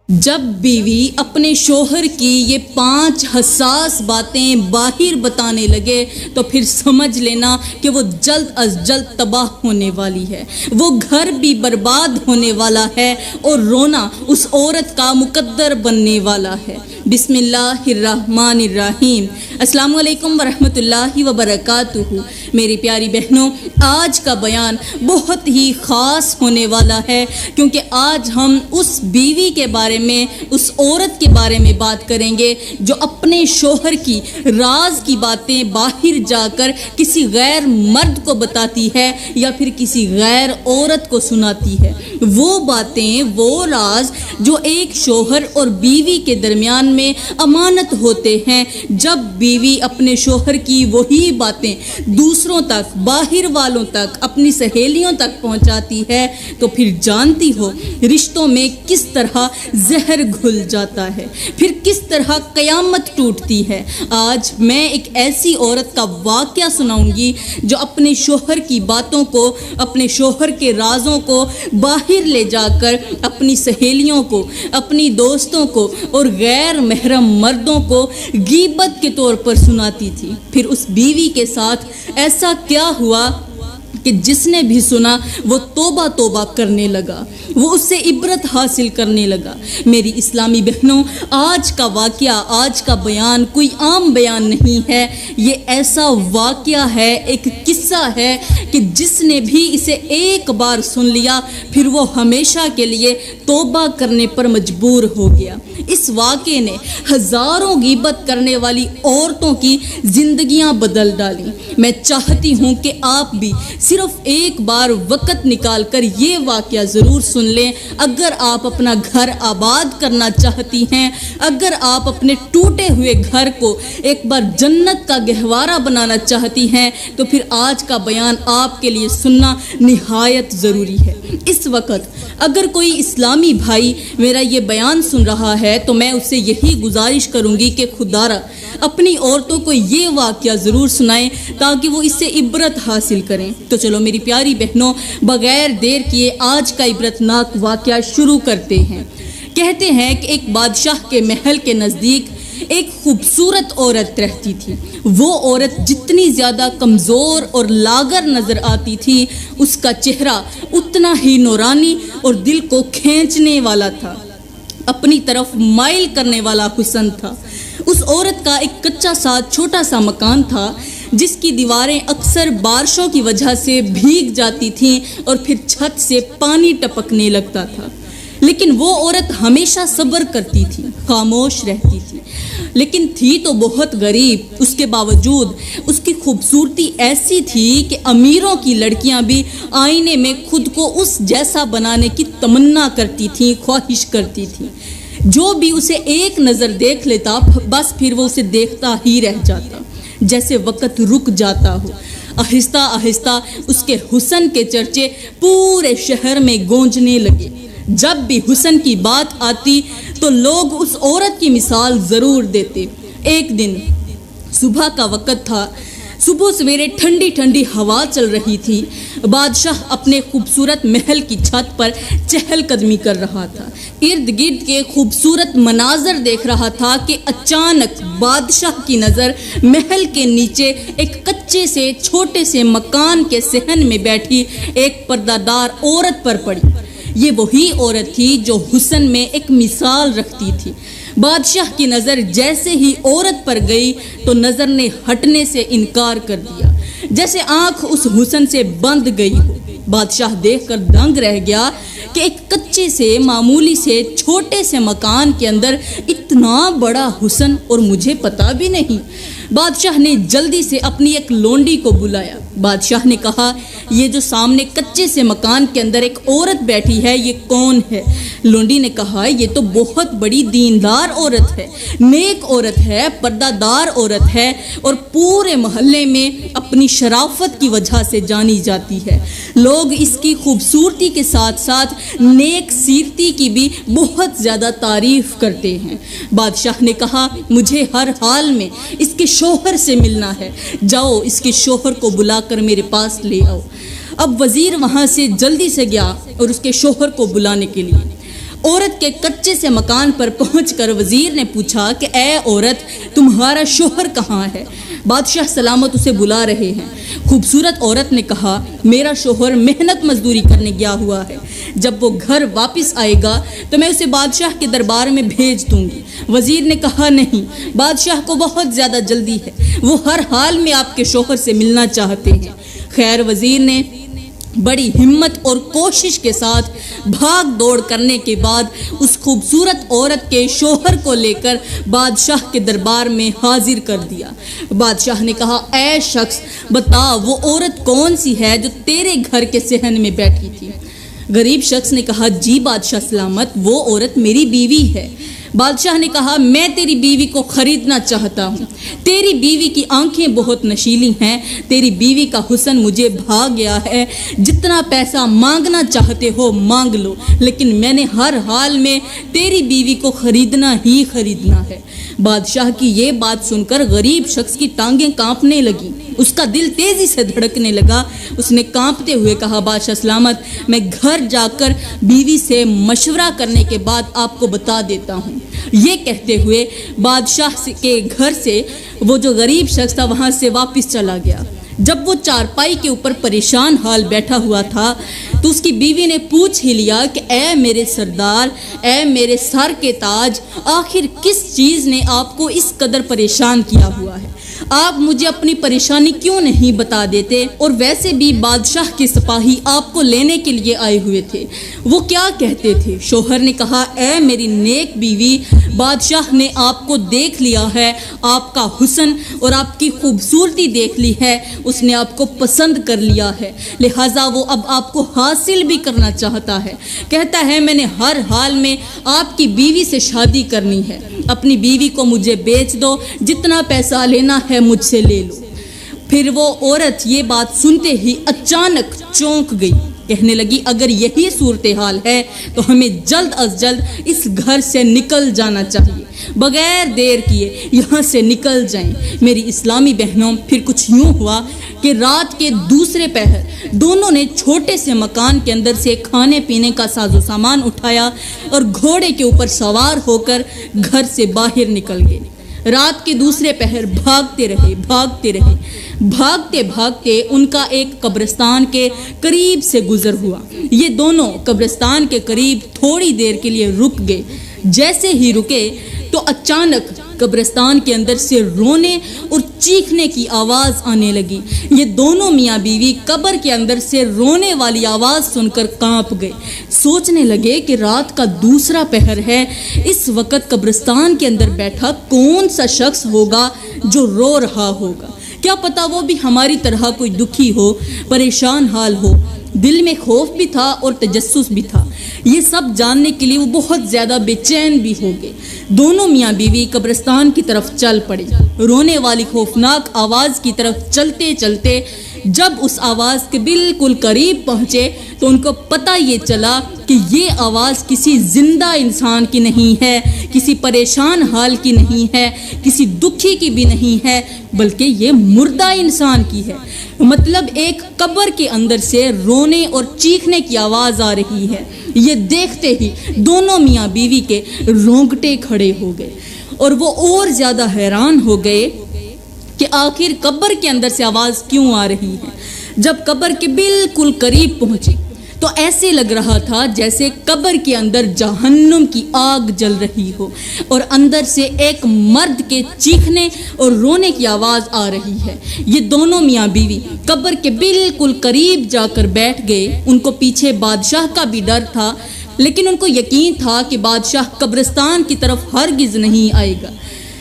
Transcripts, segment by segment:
جب بیوی اپنے شوہر کی یہ 5 حساس باتیں باہر بتانے لگے تو پھر سمجھ لینا کہ وہ جلد از جلد تباہ ہونے والی ہے، وہ گھر بھی برباد ہونے والا ہے اور رونا اس عورت کا مقدر بننے والا ہے۔ بسم اللہ الرحمن الرحیم۔ السلام علیکم ورحمۃ اللہ وبرکاتہ۔ میری پیاری بہنوں، آج کا بیان بہت ہی خاص ہونے والا ہے، کیونکہ آج ہم اس بیوی کے بارے میں، اس عورت کے بارے میں بات کریں گے جو اپنے شوہر کی راز کی باتیں باہر جا کر کسی غیر مرد کو بتاتی ہے یا پھر کسی غیر عورت کو سناتی ہے۔ وہ باتیں، وہ راز جو ایک شوہر اور بیوی کے درمیان میں امانت ہوتے ہیں، جب بیوی اپنے شوہر کی وہی باتیں دوسروں تک، باہر والوں تک، اپنی سہیلیوں تک پہنچاتی ہے تو پھر جانتی ہو رشتوں میں کس طرح زہر گھل جاتا ہے، پھر کس طرح قیامت ٹوٹتی ہے۔ آج میں ایک ایسی عورت کا واقعہ سناؤں گی جو اپنے شوہر کی باتوں کو، اپنے شوہر کے رازوں کو باہر لے جا کر اپنی سہیلیوں کو، اپنی دوستوں کو اور غیر محرم مردوں کو غیبت کے طور پر سناتی تھی۔ پھر اس بیوی کے ساتھ ایسا کیا ہوا کہ جس نے بھی سنا وہ توبہ توبہ کرنے لگا، وہ اس سے عبرت حاصل کرنے لگا۔ میری اسلامی بہنوں، آج کا واقعہ، آج کا بیان کوئی عام بیان نہیں ہے، یہ ایسا واقعہ ہے، ایک قصہ ہے کہ جس نے بھی اسے ایک بار سن لیا پھر وہ ہمیشہ کے لیے توبہ کرنے پر مجبور ہو گیا۔ اس واقعے نے ہزاروں غیبت کرنے والی عورتوں کی زندگیاں بدل ڈالی۔ میں چاہتی ہوں کہ آپ بھی صرف ایک بار وقت نکال کر یہ واقعہ ضرور سن لیں۔ اگر آپ اپنا گھر آباد کرنا چاہتی ہیں، اگر آپ اپنے ٹوٹے ہوئے گھر کو ایک بار جنت کا گہوارہ بنانا چاہتی ہیں تو پھر آج کا بیان آپ کے لیے سننا نہایت ضروری ہے۔ اس وقت اگر کوئی اسلامی بھائی میرا یہ بیان سن رہا ہے تو میں اس سے یہی گزارش کروں گی کہ خدارا اپنی عورتوں کو یہ واقعہ ضرور سنائیں تاکہ وہ اس سے عبرت حاصل کریں۔ تو چلو میری پیاری بہنوں، بغیر دیر کیے آج کا عبرت ناک واقعہ شروع کرتے ہیں۔ کہتے ہیں کہ ایک بادشاہ کے محل کے نزدیک ایک خوبصورت عورت رہتی تھی۔ وہ عورت جتنی زیادہ کمزور اور لاغر نظر آتی تھی، اس کا چہرہ اتنا ہی نورانی اور دل کو کھینچنے والا تھا، اپنی طرف مائل کرنے والا حسن تھا۔ اس عورت کا ایک کچا سا چھوٹا سا مکان تھا جس کی دیواریں اکثر بارشوں کی وجہ سے بھیگ جاتی تھیں اور پھر چھت سے پانی ٹپکنے لگتا تھا، لیکن وہ عورت ہمیشہ صبر کرتی تھی، خاموش رہتی تھی، لیکن تھی تو بہت غریب۔ اس کے باوجود اس کی خوبصورتی ایسی تھی کہ امیروں کی لڑکیاں بھی آئینے میں خود کو اس جیسا بنانے کی تمنا کرتی تھیں، خواہش کرتی تھیں۔ جو بھی اسے ایک نظر دیکھ لیتا بس پھر وہ اسے دیکھتا ہی رہ جاتا، جیسے وقت رک جاتا ہو۔ آہستہ آہستہ اس کے حسن کے چرچے پورے شہر میں گونجنے لگے۔ جب بھی حسن کی بات آتی تو لوگ اس عورت کی مثال ضرور دیتے۔ ایک دن صبح کا وقت تھا، صبح سویرے ٹھنڈی ٹھنڈی ہوا چل رہی تھی۔ بادشاہ اپنے خوبصورت محل کی چھت پر چہل قدمی کر رہا تھا، ارد گرد کے خوبصورت مناظر دیکھ رہا تھا کہ اچانک بادشاہ کی نظر محل کے نیچے ایک کچے سے چھوٹے سے مکان کے صحن میں بیٹھی ایک پردہ دار عورت پر پڑی۔ یہ وہی عورت تھی جو حسن میں ایک مثال رکھتی تھی۔ بادشاہ کی نظر جیسے ہی عورت پر گئی تو نظر نے ہٹنے سے انکار کر دیا، جیسے آنکھ اس حسن سے بند گئی ہو۔ بادشاہ دیکھ کر دنگ رہ گیا کہ ایک کچے سے معمولی سے چھوٹے سے مکان کے اندر اتنا بڑا حسن اور مجھے پتا بھی نہیں۔ بادشاہ نے جلدی سے اپنی ایک لونڈی کو بلایا۔ بادشاہ نے کہا، یہ جو سامنے کچے سے مکان کے اندر ایک عورت بیٹھی ہے یہ کون ہے؟ لونڈی نے کہا، یہ تو بہت بڑی دیندار عورت ہے، نیک عورت ہے، پردہ دار عورت ہے اور پورے محلے میں اپنی شرافت کی وجہ سے جانی جاتی ہے۔ لوگ اس کی خوبصورتی کے ساتھ ساتھ نیک سیرتی کی بھی بہت زیادہ تعریف کرتے ہیں۔ بادشاہ نے کہا، مجھے ہر حال میں اس کے شوہر سے ملنا ہے، جاؤ اس کے شوہر کو بلا کر میرے پاس لے آؤ۔ اب وزیر وہاں سے جلدی سے گیا اور اس کے شوہر کو بلانے کے لیے عورت کے کچے سے مکان پر پہنچ کر وزیر نے پوچھا کہ اے عورت تمہارا شوہر کہاں ہے؟ بادشاہ سلامت اسے بلا رہے ہیں۔ خوبصورت عورت نے کہا میرا شوہر محنت مزدوری کرنے گیا ہوا ہے، جب وہ گھر واپس آئے گا تو میں اسے بادشاہ کے دربار میں بھیج دوں گی۔ وزیر نے کہا نہیں، بادشاہ کو بہت زیادہ جلدی ہے، وہ ہر حال میں آپ کے شوہر سے ملنا چاہتے ہیں۔ خیر وزیر نے بڑی ہمت اور کوشش کے ساتھ بھاگ دوڑ کرنے کے بعد اس خوبصورت عورت کے شوہر کو لے کر بادشاہ کے دربار میں حاضر کر دیا۔ بادشاہ نے کہا اے شخص بتا وہ عورت کون سی ہے جو تیرے گھر کے صحن میں بیٹھی تھی؟ غریب شخص نے کہا جی بادشاہ سلامت وہ عورت میری بیوی ہے۔ بادشاہ نے کہا میں تیری بیوی کو خریدنا چاہتا ہوں، تیری بیوی کی آنکھیں بہت نشیلی ہیں، تیری بیوی کا حسن مجھے بھا گیا ہے، جتنا پیسہ مانگنا چاہتے ہو مانگ لو، لیکن میں نے ہر حال میں تیری بیوی کو خریدنا ہی خریدنا ہے۔ بادشاہ کی یہ بات سن کر غریب شخص کی ٹانگیں کانپنے لگیں، اس کا دل تیزی سے دھڑکنے لگا۔ اس نے کانپتے ہوئے کہا بادشاہ سلامت میں گھر جا کر بیوی سے مشورہ کرنے کے بعد آپ کو بتا دیتا ہوں۔ یہ کہتے ہوئے بادشاہ کے گھر سے وہ جو غریب شخص تھا وہاں سے واپس چلا گیا۔ جب وہ چارپائی کے اوپر پریشان حال بیٹھا ہوا تھا تو اس کی بیوی نے پوچھ ہی لیا کہ اے میرے سردار، اے میرے سر کے تاج، آخر کس چیز نے آپ کو اس قدر پریشان کیا ہوا ہے؟ آپ مجھے اپنی پریشانی کیوں نہیں بتا دیتے؟ اور ویسے بھی بادشاہ کے سپاہی آپ کو لینے کے لیے آئے ہوئے تھے، وہ کیا کہتے تھے؟ شوہر نے کہا اے میری نیک بیوی، بادشاہ نے آپ کو دیکھ لیا ہے، آپ کا حسن اور آپ کی خوبصورتی دیکھ لی ہے، اس نے آپ کو پسند کر لیا ہے، لہٰذا وہ اب آپ کو حاصل بھی کرنا چاہتا ہے۔ کہتا ہے میں نے ہر حال میں آپ کی بیوی سے شادی کرنی ہے، اپنی بیوی کو مجھے بیچ دو، جتنا پیسہ لینا ہے مجھ سے لے لو۔ پھر وہ عورت یہ بات سنتے ہی اچانک چونک گئی، کہنے لگی اگر یہی صورتحال ہے تو ہمیں جلد از جلد اس گھر سے نکل جانا چاہیے، بغیر دیر کیے یہاں سے نکل جائیں۔ میری اسلامی بہنوں پھر کچھ یوں ہوا کہ رات کے دوسرے پہر دونوں نے چھوٹے سے مکان کے اندر سے کھانے پینے کا ساز و سامان اٹھایا اور گھوڑے کے اوپر سوار ہو کر گھر سے باہر نکل گئے۔ رات کے دوسرے پہر بھاگتے بھاگتے ان کا ایک قبرستان کے قریب سے گزر ہوا۔ یہ دونوں قبرستان کے قریب تھوڑی دیر کے لیے رک گئے۔ جیسے ہی رکے تو اچانک قبرستان کے اندر سے رونے اور چیخنے کی آواز آنے لگی۔ یہ دونوں میاں بیوی قبر کے اندر سے رونے والی آواز سن کر کانپ گئے، سوچنے لگے کہ رات کا دوسرا پہر ہے، اس وقت قبرستان کے اندر بیٹھا کون سا شخص ہوگا جو رو رہا ہوگا؟ کیا پتا وہ بھی ہماری طرح کوئی دکھی ہو، پریشان حال ہو۔ دل میں خوف بھی تھا اور تجسس بھی تھا۔ یہ سب جاننے کے لیے وہ بہت زیادہ بے چین بھی ہو گئے۔ دونوں میاں بیوی قبرستان کی طرف چل پڑے، رونے والی خوفناک آواز کی طرف چلتے چلتے جب اس آواز کے بالکل قریب پہنچے تو ان کو پتہ یہ چلا کہ یہ آواز کسی زندہ انسان کی نہیں ہے، کسی پریشان حال کی نہیں ہے، کسی دکھی کی بھی نہیں ہے، بلکہ یہ مردہ انسان کی ہے۔ مطلب ایک قبر کے اندر سے رونے اور چیخنے کی آواز آ رہی ہے۔ یہ دیکھتے ہی دونوں میاں بیوی کے رونگٹے کھڑے ہو گئے اور وہ اور زیادہ حیران ہو گئے کہ آخر قبر کے اندر سے آواز کیوں آ رہی ہے۔ جب قبر کے بالکل قریب پہنچے تو ایسے لگ رہا تھا جیسے قبر کے اندر جہنم کی آگ جل رہی ہو اور اندر سے ایک مرد کے چیخنے اور رونے کی آواز آ رہی ہے۔ یہ دونوں میاں بیوی قبر کے بالکل قریب جا کر بیٹھ گئے۔ ان کو پیچھے بادشاہ کا بھی ڈر تھا، لیکن ان کو یقین تھا کہ بادشاہ قبرستان کی طرف ہرگز نہیں آئے گا،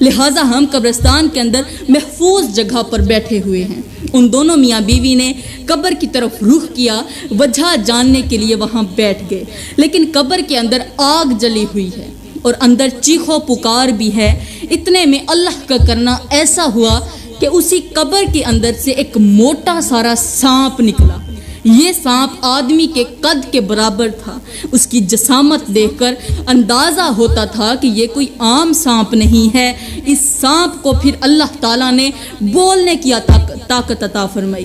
لہٰذا ہم قبرستان کے اندر محفوظ جگہ پر بیٹھے ہوئے ہیں۔ ان دونوں میاں بیوی نے قبر کی طرف رخ کیا، وجہ جاننے کے لیے وہاں بیٹھ گئے، لیکن قبر کے اندر آگ جلی ہوئی ہے اور اندر چیخو پکار بھی ہے۔ اتنے میں اللہ کا کرنا ایسا ہوا کہ اسی قبر کے اندر سے ایک موٹا سارا سانپ نکلا۔ یہ سانپ آدمی کے قد کے برابر تھا۔ اس کی جسامت دیکھ کر اندازہ ہوتا تھا کہ یہ کوئی عام سانپ نہیں ہے۔ اس سانپ کو پھر اللہ تعالیٰ نے بولنے کی طاقت عطا فرمائی۔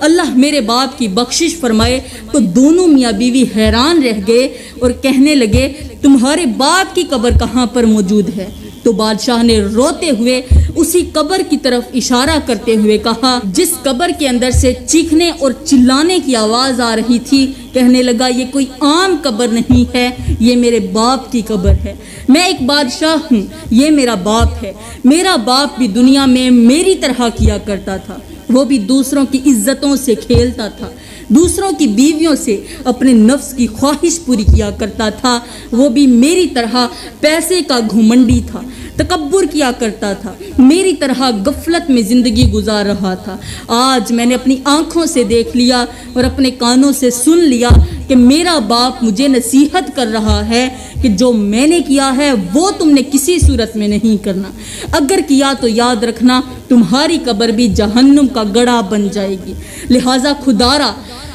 اللہ میرے باپ کی بخشش فرمائے۔ تو دونوں میاں بیوی حیران رہ گئے اور کہنے لگے تمہارے باپ کی قبر کہاں پر موجود ہے؟ تو بادشاہ نے روتے ہوئے اسی قبر کی طرف اشارہ کرتے ہوئے کہا جس قبر کے اندر سے چیخنے اور چلانے کی آواز آ رہی تھی، کہنے لگا یہ کوئی عام قبر نہیں ہے، یہ میرے باپ کی قبر ہے۔ میں ایک بادشاہ ہوں، یہ میرا باپ ہے۔ میرا باپ بھی دنیا میں میری طرح کیا کرتا تھا، وہ بھی دوسروں کی عزتوں سے کھیلتا تھا، دوسروں کی بیویوں سے اپنے نفس کی خواہش پوری کیا کرتا تھا، وہ بھی میری طرح پیسے کا گھمنڈی تھا، تکبر کیا کرتا تھا، میری طرح غفلت میں زندگی گزار رہا تھا۔ آج میں نے اپنی آنکھوں سے دیکھ لیا اور اپنے کانوں سے سن لیا کہ میرا باپ مجھے نصیحت کر رہا ہے کہ جو میں نے کیا ہے وہ تم نے کسی صورت میں نہیں کرنا، اگر کیا تو یاد رکھنا تمہاری قبر بھی جہنم کا گڑھا بن جائے گی۔ لہٰذا خدارا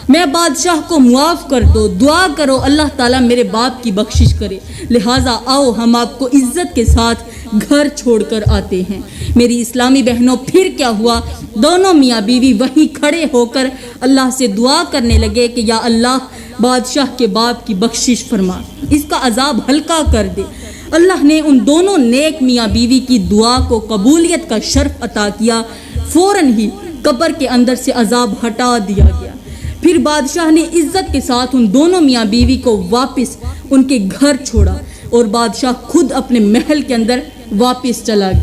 میں بادشاہ کو معاف کر دو، دعا کرو اللہ تعالیٰ میرے باپ کی بخشش کرے۔ لہٰذا آؤ ہم آپ کو عزت کے ساتھ گھر چھوڑ کر آتے ہیں۔ میری اسلامی بہنوں پھر کیا ہوا؟ دونوں میاں بیوی وہیں کھڑے ہو کر اللہ سے دعا کرنے لگے کہ یا اللہ بادشاہ کے باپ کی بخشش فرما، اس کا عذاب ہلکا کر دے۔ اللہ نے ان دونوں نیک میاں بیوی کی دعا کو قبولیت کا شرف عطا کیا، فوراً ہی قبر کے اندر سے عذاب ہٹا دیا گیا۔ پھر بادشاہ نے عزت کے ساتھ ان دونوں میاں بیوی کو واپس ان کے گھر چھوڑا اور بادشاہ خود اپنے محل کے اندر واپس چلا گیا۔